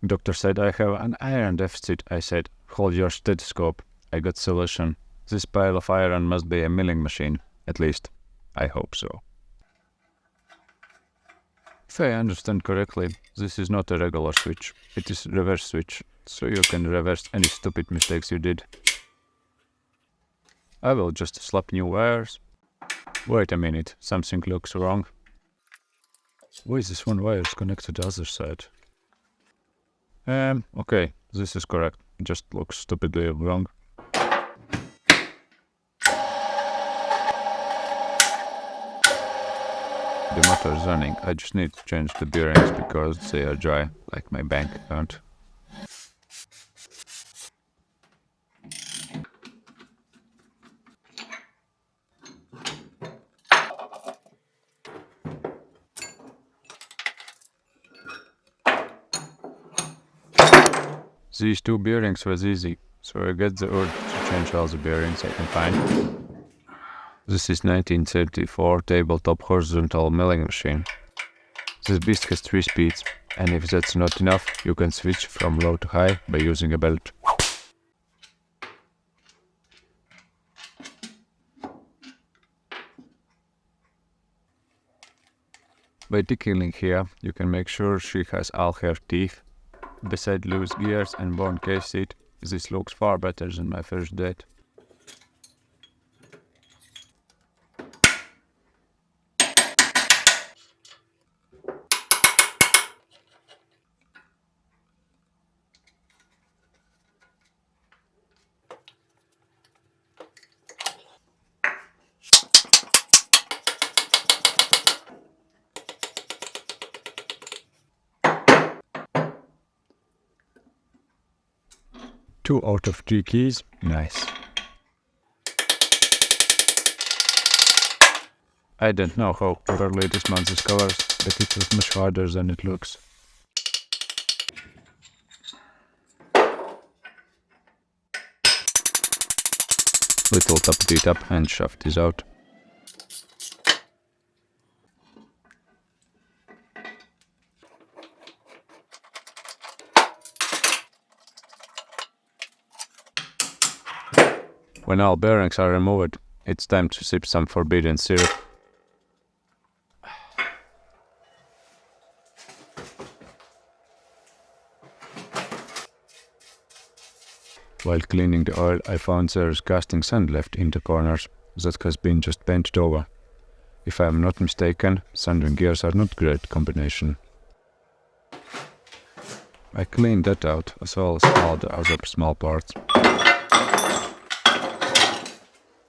Doctor said I have an iron deficit. I said, hold your stethoscope. I got solution. This pile of iron must be a milling machine. At least, I hope so. If I understand correctly, this is not a regular switch. It is reverse switch, so you can reverse any stupid mistakes you did. I will just slap new wires. Wait a minute, something looks wrong. Why is this one wire connected to the other side? Okay, this is correct. It just looks stupidly wrong. The motor is running. I just need to change the bearings because they are dry, like my bank account. These two bearings was easy, so I get the urge to change all the bearings I can find. This is 1934 tabletop horizontal milling machine. This beast has 3 speeds, and if that's not enough, you can switch from low to high by using a belt. By tickling here, you can make sure she has all her teeth. Beside loose gears and worn case seat, this looks far better than my first date. Two out of 3 keys, nice. I don't know how properly this mount these covers, but it was much harder than it looks. Little top and shaft is out. When all bearings are removed, it's time to sip some forbidden syrup. While cleaning the oil, I found there is casting sand left in the corners that has been just painted over. If I am not mistaken, sand and gears are not a great combination. I cleaned that out as well as all the other small parts.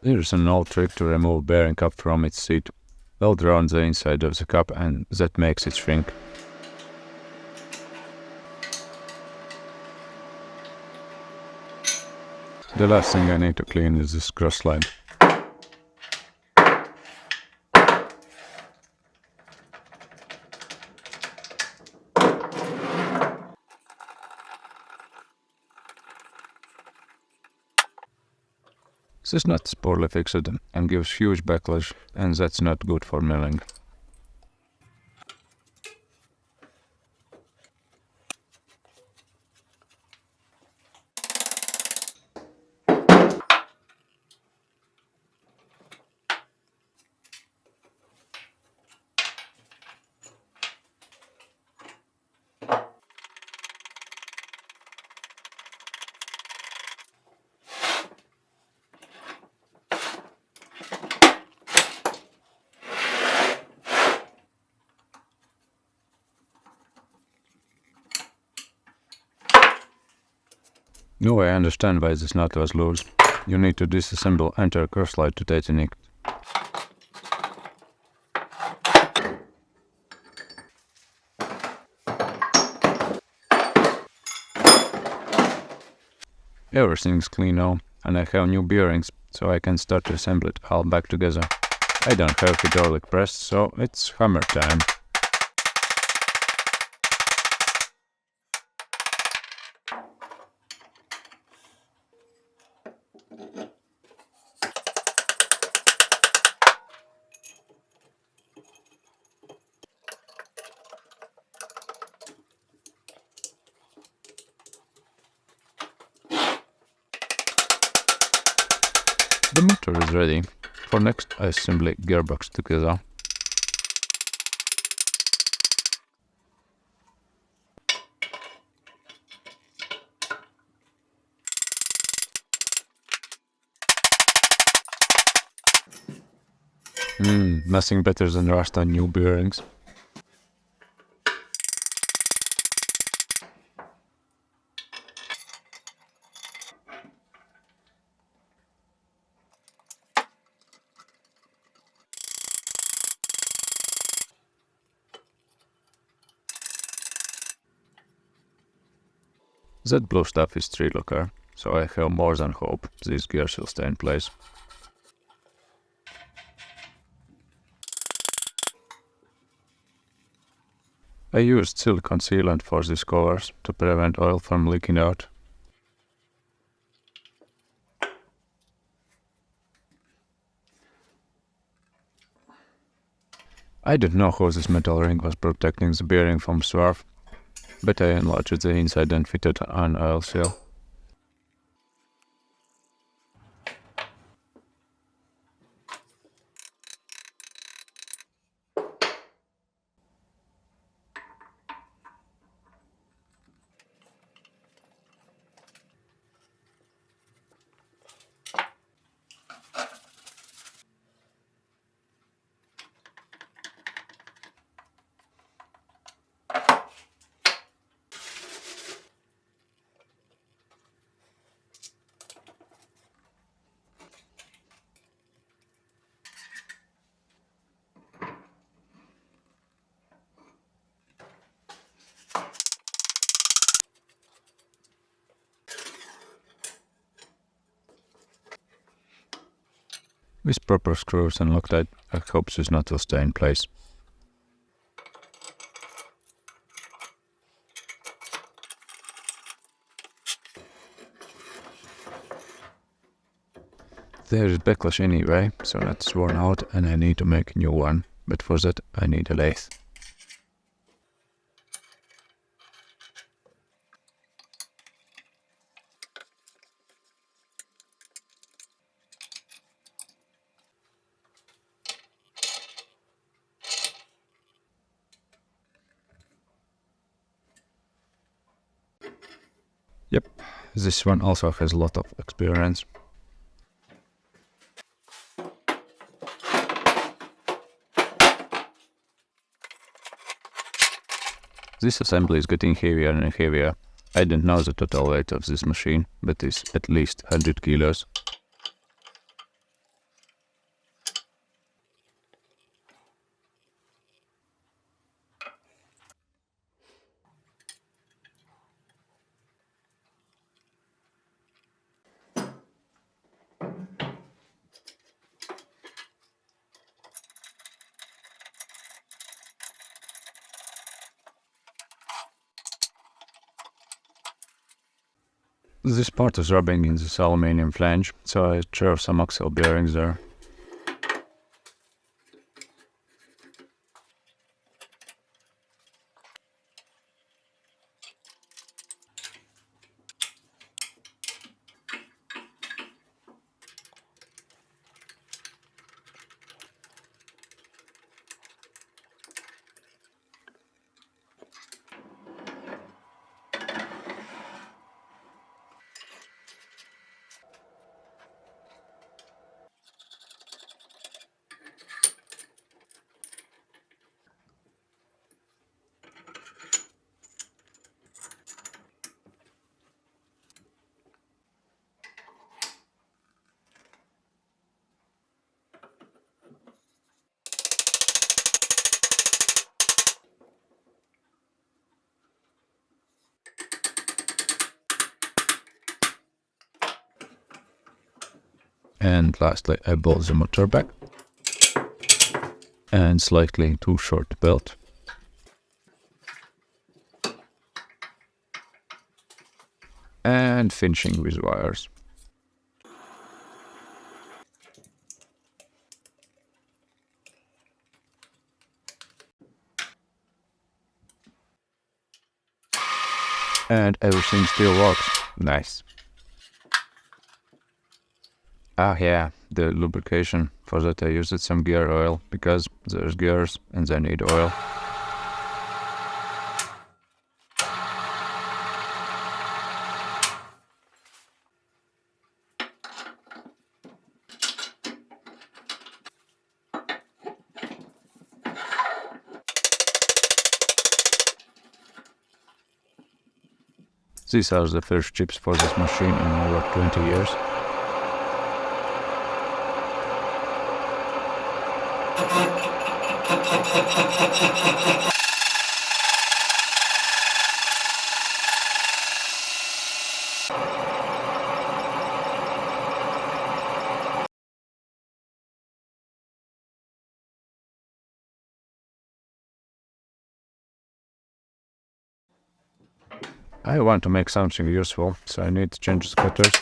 There is an old trick to remove bearing cup from its seat. Weld around the inside of the cup and that makes it shrink. The last thing I need to clean is this cross line. This nut is poorly fixed and gives huge backlash, and that's not good for milling. Now I understand why this nut was loose. You need to disassemble entire cross slide to tighten it. Everything's clean now, and I have new bearings, so I can start to assemble it all back together. I don't have hydraulic press, so it's hammer time. The motor is ready. For next, I assembly gearbox together. Nothing better than rust on new bearings. That blue stuff is tree locker, so I have more than hope these gears will stay in place. I used silicone sealant for these covers to prevent oil from leaking out. I don't know how this metal ring was protecting the bearing from swerve, but I enlarged the inside and fitted an oil seal. With proper screws and Loctite, I hope this nut will stay in place. There is backlash anyway, so that's worn out and I need to make a new one, but for that I need a lathe. Yep, this one also has a lot of experience. This assembly is getting heavier and heavier. I don't know the total weight of this machine, but it's at least 100 kilos. This part is rubbing in this aluminium flange, so I drove some axle bearings there. And lastly, I bolt the motor back and slightly too short belt. And finishing with wires. And everything still works. Nice. Oh yeah, the lubrication. For that I used some gear oil, because there's gears and they need oil. These are the first chips for this machine in over 20 years. I want to make something useful, so I need to change the cutters.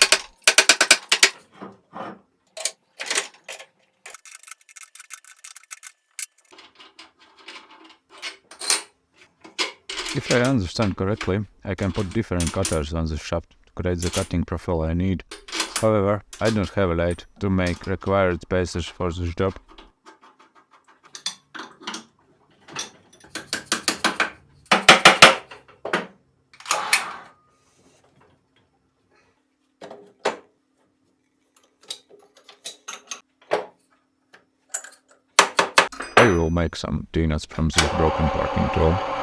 If I understand correctly, I can put different cutters on the shaft to create the cutting profile I need. However, I don't have a lathe to make required spaces for this job. I will make some T-nuts from this broken parting tool.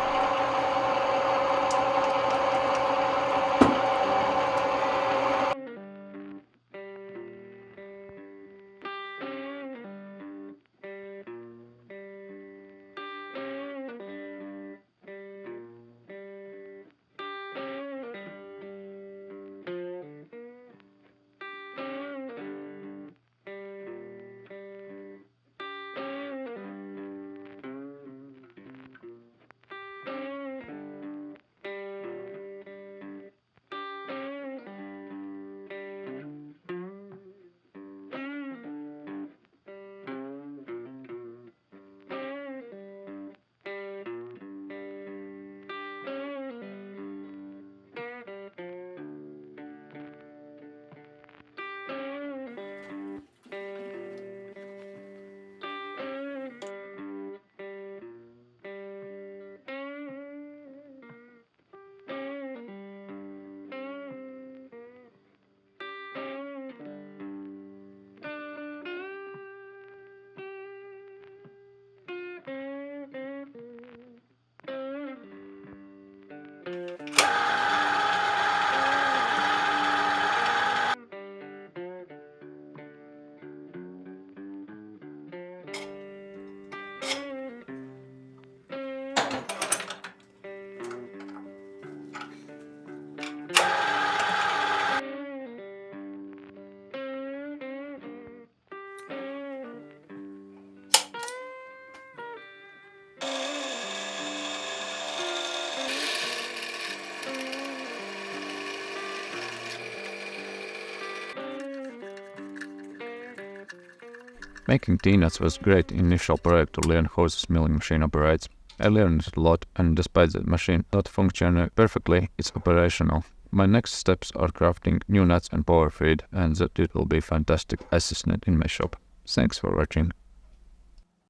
Making T-nuts was a great initial project to learn how this milling machine operates. I learned a lot, and despite the machine not functioning perfectly, it's operational. My next steps are crafting new nuts and power feed, and that it will be fantastic assistant in my shop. Thanks for watching.